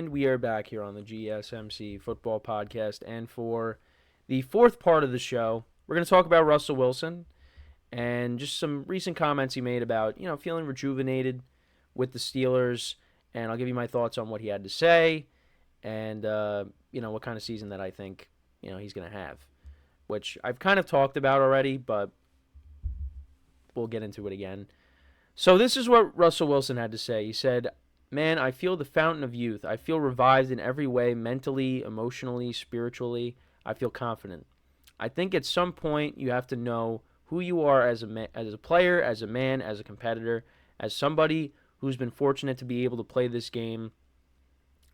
And we are back here on the GSMC Football Podcast. And for the fourth part of the show, we're going to talk about Russell Wilson and just some recent comments he made about, feeling rejuvenated with the Steelers. And I'll give you my thoughts on what he had to say and, what kind of season that I think, he's going to have, which I've kind of talked about already, but we'll get into it again. So this is what Russell Wilson had to say. He said, "Man, I feel the fountain of youth. I feel revived in every way, mentally, emotionally, spiritually. I feel confident. I think at some point you have to know who you are as a player, as a man, as a competitor, as somebody who's been fortunate to be able to play this game.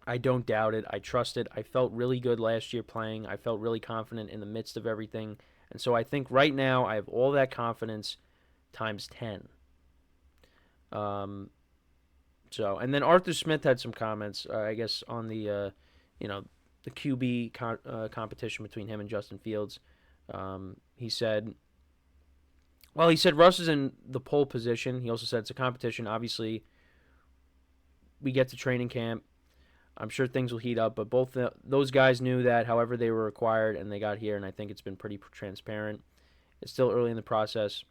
I don't doubt it. I trust it. I felt really good last year playing. I felt really confident in the midst of everything. And so I think right now I have all that confidence times 10. And then Arthur Smith had some comments, I guess, on the QB competition between him and Justin Fields. He said Russ is in the pole position. He also said it's a competition. Obviously, we get to training camp. I'm sure things will heat up, but both those guys knew that, however, they were required, and they got here, and I think it's been pretty transparent. It's still early in the process.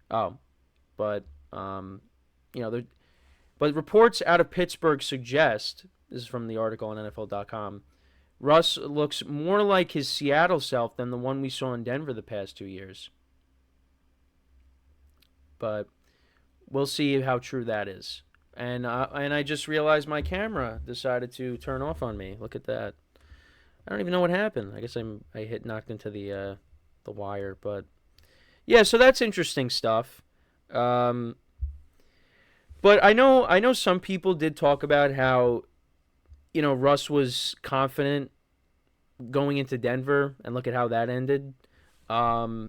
But reports out of Pittsburgh suggest, this is from the article on NFL.com, Russ looks more like his Seattle self than the one we saw in Denver the past 2 years. But we'll see how true that is. And I just realized my camera decided to turn off on me. Look at that. I don't even know what happened. I guess I knocked into the wire. But yeah, so that's interesting stuff. But I know some people did talk about how, Russ was confident going into Denver, and look at how that ended. So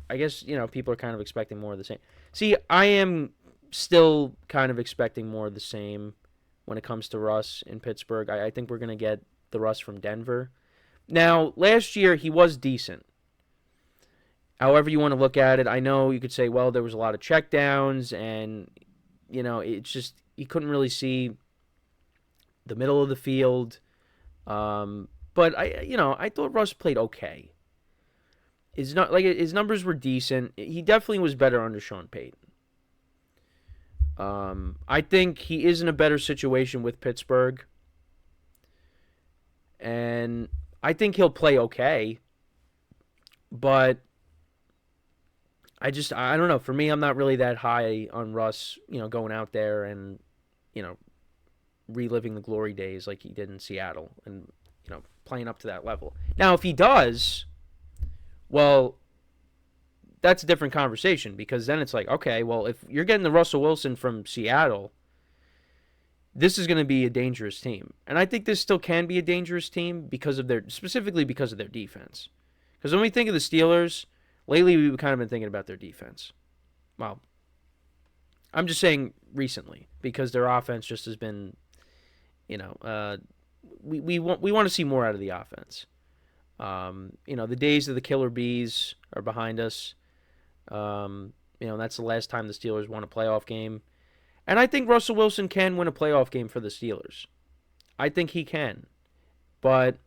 I guess, people are kind of expecting more of the same. See, I am still kind of expecting more of the same when it comes to Russ in Pittsburgh. I think we're going to get the Russ from Denver. Now, last year he was decent. However you want to look at it, I know you could say, well, there was a lot of checkdowns, and, it's just you couldn't really see the middle of the field. But I thought Russ played okay. His numbers were decent. He definitely was better under Sean Payton. I think he is in a better situation with Pittsburgh, and I think he'll play okay. But I don't know. For me, I'm not really that high on Russ, going out there and, reliving the glory days like he did in Seattle and, playing up to that level. Now, if he does, well, that's a different conversation, because then it's like, okay, well, if you're getting the Russell Wilson from Seattle, this is going to be a dangerous team. And I think this still can be a dangerous team specifically because of their defense. Because when we think of the Steelers, lately we've kind of been thinking about their defense. Well, I'm just saying recently, because their offense just has been, we want to see more out of the offense. The days of the killer bees are behind us. That's the last time the Steelers won a playoff game. And I think Russell Wilson can win a playoff game for the Steelers. I think he can. But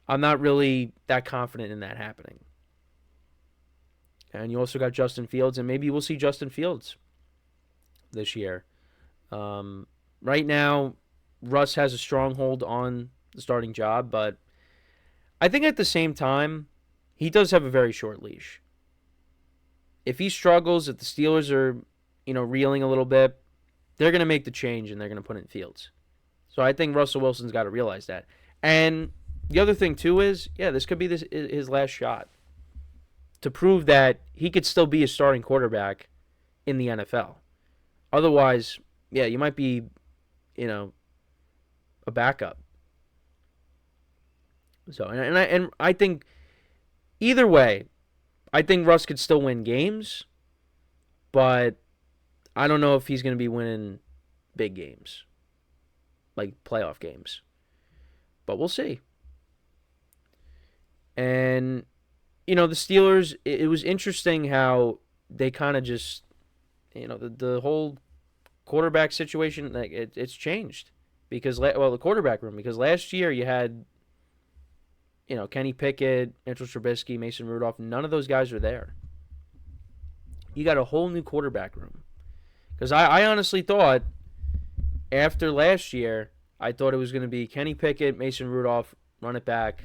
I'm not really that confident in that happening. And you also got Justin Fields, and maybe we'll see Justin Fields this year. Right now, Russ has a stronghold on the starting job, but I think at the same time, he does have a very short leash. If he struggles, if the Steelers are, reeling a little bit, they're going to make the change and they're going to put in Fields. So I think Russell Wilson's got to realize that. And the other thing, too, is, this could be his last shot to prove that he could still be a starting quarterback in the NFL. Otherwise, you might be, a backup. So, and I think either way, I think Russ could still win games, but I don't know if he's going to be winning big games, like playoff games. But we'll see. And, the Steelers, it was interesting how they kind of just, the whole quarterback situation, like it's changed because the quarterback room, because last year you had, Kenny Pickett, Mitchell Trubisky, Mason Rudolph. None of those guys are there. You got a whole new quarterback room. Because I honestly thought after last year, I thought it was going to be Kenny Pickett, Mason Rudolph, run it back,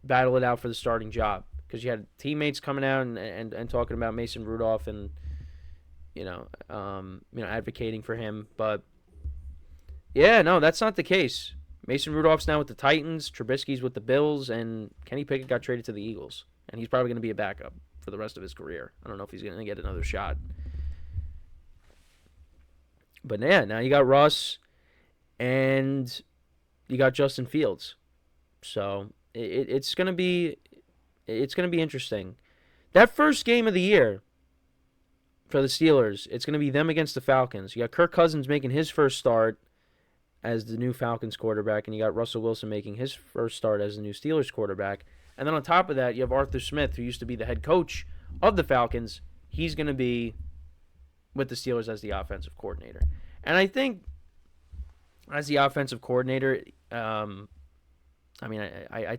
battle it out for the starting job. Because you had teammates coming out and talking about Mason Rudolph and, advocating for him. But, yeah, no, that's not the case. Mason Rudolph's now with the Titans, Trubisky's with the Bills, and Kenny Pickett got traded to the Eagles. And he's probably going to be a backup for the rest of his career. I don't know if he's going to get another shot. But, yeah, now you got Russ and you got Justin Fields. So it's going to be interesting. That first game of the year for the Steelers, it's going to be them against the Falcons. You got Kirk Cousins making his first start as the new Falcons quarterback, and you got Russell Wilson making his first start as the new Steelers quarterback. And then on top of that, you have Arthur Smith, who used to be the head coach of the Falcons. He's going to be with the Steelers as the offensive coordinator. And I think as the offensive coordinator, I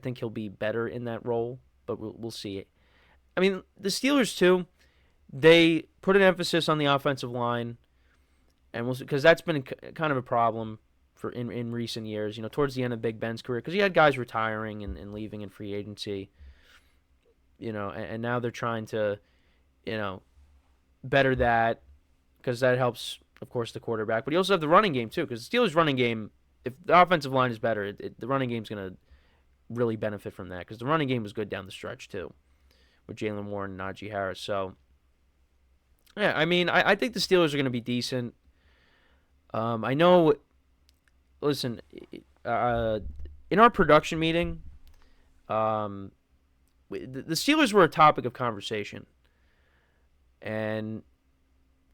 think he'll be better in that role, but we'll see. I mean, the Steelers, too, they put an emphasis on the offensive line, and because that's been kind of a problem in recent years, towards the end of Big Ben's career, because he had guys retiring and leaving in free agency, and now they're trying to, better that, because that helps, of course, the quarterback. But you also have the running game, too, because the Steelers' running game, if the offensive line is better, the running game's going to really benefit from that, because the running game was good down the stretch, too, with Jaylen Warren and Najee Harris. So, yeah, I mean, I think the Steelers are going to be decent. I know... Listen, in our production meeting, the Steelers were a topic of conversation. And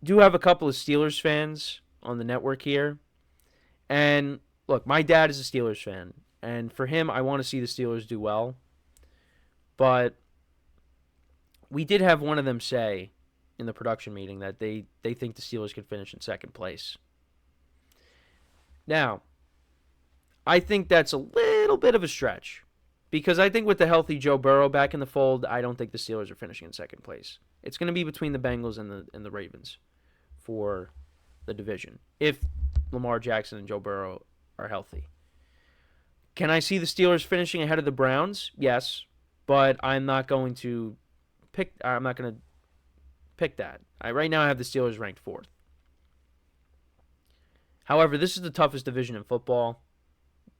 do have a couple of Steelers fans on the network here. And, look, my dad is a Steelers fan. And for him, I want to see the Steelers do well. But we did have one of them say in the production meeting that they think the Steelers could finish in second place. Now, I think that's a little bit of a stretch, because I think with the healthy Joe Burrow back in the fold, I don't think the Steelers are finishing in second place. It's going to be between the Bengals and the Ravens for the division, if Lamar Jackson and Joe Burrow are healthy. Can I see the Steelers finishing ahead of the Browns? Yes, but I'm not going to pick that. Right now I have the Steelers ranked 4th. However, this is the toughest division in football.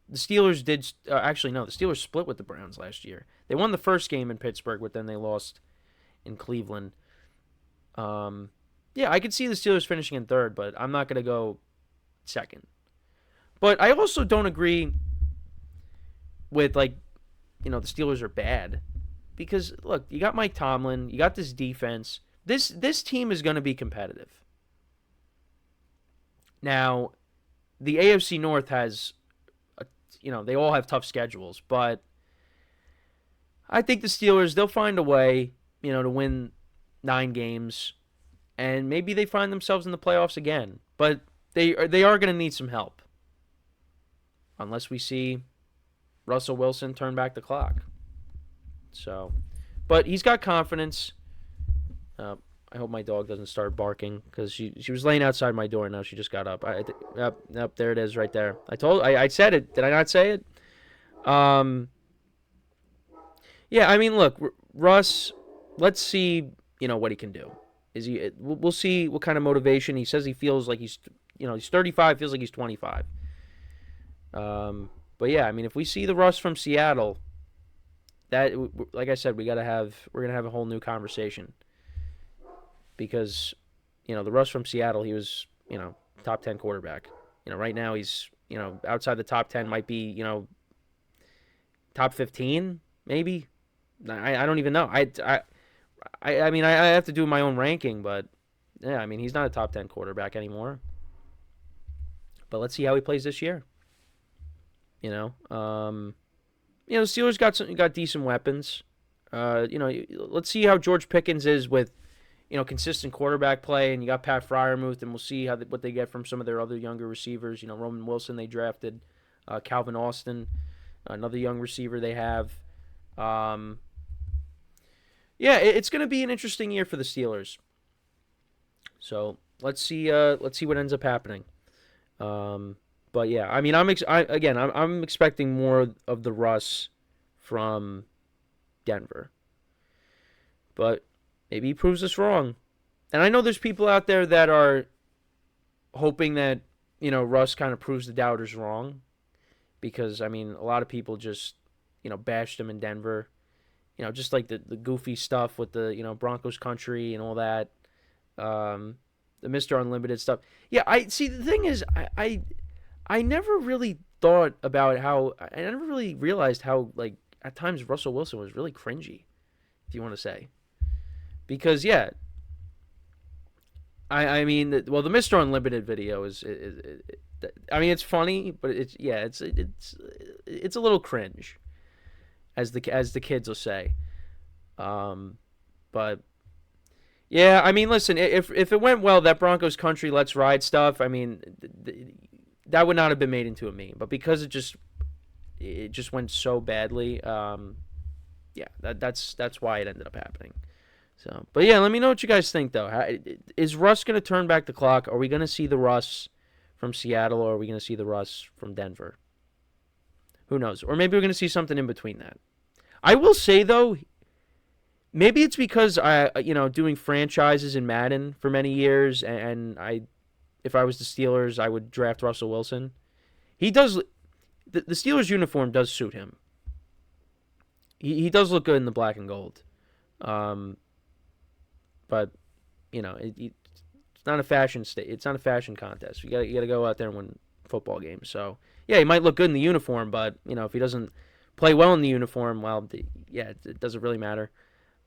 The Steelers the Steelers split with the Browns last year. They won the first game in Pittsburgh, but then they lost in Cleveland. I could see the Steelers finishing in 3rd, but I'm not going to go 2nd. But I also don't agree with, the Steelers are bad. Because, look, you got Mike Tomlin, you got this defense. This team is going to be competitive. Now, the AFC North has... they all have tough schedules, but I think the Steelers, they'll find a way, to win 9 games, and maybe they find themselves in the playoffs again. But they are going to need some help, unless we see Russell Wilson turn back the clock. So, but he's got confidence. I hope my dog doesn't start barking, because she was laying outside my door, and now she just got up. Yep, there it is right there. I said it. Did I not say it? Yeah, I mean, look, Russ, let's see, what he can do. We'll see what kind of motivation. He says he feels like he's 35, feels like he's 25. But yeah, I mean, if we see the Russ from Seattle, that, like I said, we're going to have a whole new conversation. Because, the Russ from Seattle, he was, top 10 quarterback. Right now he's, outside the top 10, might be, top 15, maybe. I don't even know. I mean, I have to do my own ranking, but, yeah, I mean, he's not a top 10 quarterback anymore. But let's see how he plays this year. The Steelers got decent weapons. Let's see how George Pickens is with, consistent quarterback play, and you got Pat Freiermuth, and we'll see what they get from some of their other younger receivers. Roman Wilson they drafted, Calvin Austin, another young receiver they have. It's going to be an interesting year for the Steelers. So let's see what ends up happening. But yeah, I mean, I'm expecting more of the Russ from Denver, but maybe he proves us wrong. And I know there's people out there that are hoping that Russ kind of proves the doubters wrong, because I mean, a lot of people just bashed him in Denver, just like the goofy stuff with the Broncos country and all that, the Mr. Unlimited stuff. Yeah, I see. The thing is, I never really thought about how I never really realized how like at times Russell Wilson was really cringy, if you want to say, because yeah. I mean, the Mr. Unlimited video is I mean, it's funny, but it's a little cringe, as the kids will say. But yeah, I mean, listen, if it went well, that Broncos country let's ride stuff, I mean, that would not have been made into a meme. But because it just went so badly, that's why it ended up happening. So, but yeah, let me know what you guys think, though. Is Russ going to turn back the clock? Are we going to see the Russ from Seattle, or are we going to see the Russ from Denver? Who knows? Or maybe we're going to see something in between that. I will say, though, maybe it's because doing franchises in Madden for many years, and if I was the Steelers, I would draft Russell Wilson. He does. The Steelers uniform does suit him. He does look good in the black and gold. But it's not a fashion It's not a fashion contest. You got to go out there and win football games. So yeah, he might look good in the uniform, but if he doesn't play well in the uniform, well, it doesn't really matter.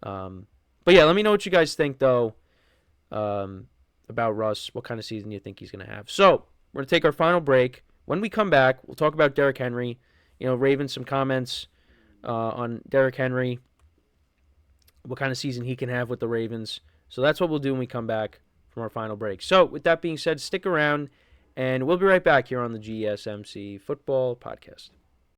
But yeah, let me know what you guys think, though, about Russ. What kind of season you think he's going to have? So we're going to take our final break. When we come back, we'll talk about Derrick Henry. Raven, some comments on Derrick Henry, what kind of season he can have with the Ravens. So that's what we'll do when we come back from our final break. So with that being said, stick around, and we'll be right back here on the GSMC Football Podcast.